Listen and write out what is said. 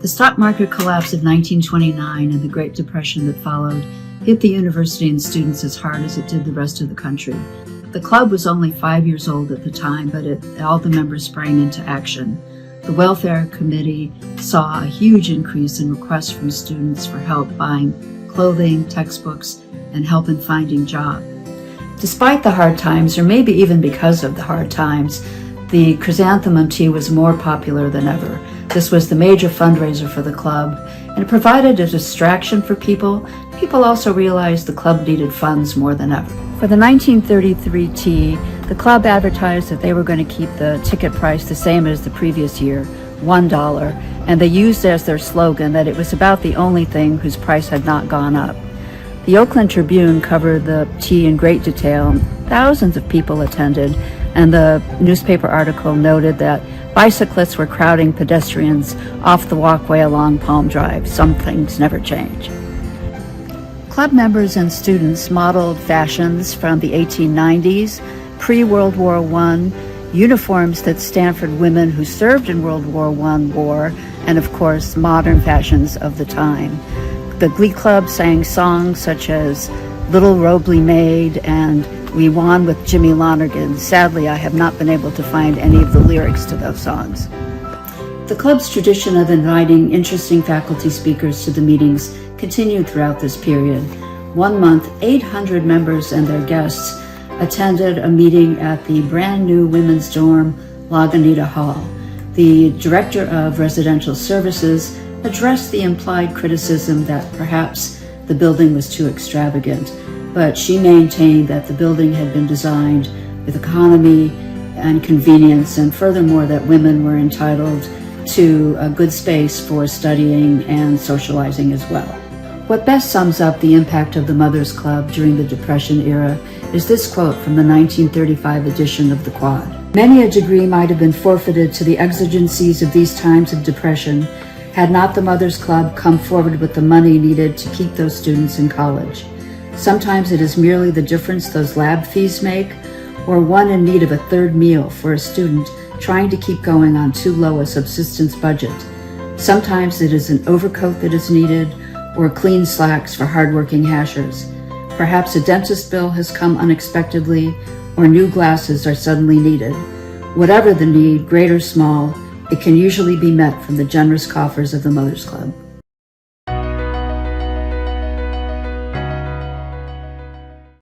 The stock market collapse of 1929 and the Great Depression that followed hit the university and students as hard as it did the rest of the country. The club was only 5 years old at the time, but all the members sprang into action. The welfare committee saw a huge increase in requests from students for help buying clothing, textbooks, and help in finding jobs. Despite the hard times, or maybe even because of the hard times, the chrysanthemum tea was more popular than ever. This was the major fundraiser for the club, and it provided a distraction for people. People also realized the club needed funds more than ever. For the 1933 tea, the club advertised that they were going to keep the ticket price the same as the previous year, $1, and they used as their slogan that it was about the only thing whose price had not gone up. The Oakland Tribune covered the tea in great detail. Thousands of people attended, and the newspaper article noted that bicyclists were crowding pedestrians off the walkway along Palm Drive. Some things never change. Club members and students modeled fashions from the 1890s, pre-World War I, uniforms that Stanford women who served in World War I wore, and of course, modern fashions of the time. The Glee Club sang songs such as Little Robley Maid and We Won with Jimmy Lonergan. Sadly, I have not been able to find any of the lyrics to those songs. The club's tradition of inviting interesting faculty speakers to the meetings continued throughout this period. One month, 800 members and their guests attended a meeting at the brand new women's dorm, Lagunitas Hall. The director of residential services addressed the implied criticism that perhaps the building was too extravagant, but she maintained that the building had been designed with economy and convenience, and furthermore that women were entitled to a good space for studying and socializing as well. What best sums up the impact of the Mothers Club during the Depression era is this quote from the 1935 edition of the Quad. Many a degree might have been forfeited to the exigencies of these times of depression had not the Mothers Club come forward with the money needed to keep those students in college. Sometimes it is merely the difference those lab fees make, or one in need of a third meal for a student trying to keep going on too low a subsistence budget. Sometimes it is an overcoat that is needed, or clean slacks for hardworking hashers. Perhaps a dentist bill has come unexpectedly, or new glasses are suddenly needed. Whatever the need, great or small, it can usually be met from the generous coffers of the Mothers Club.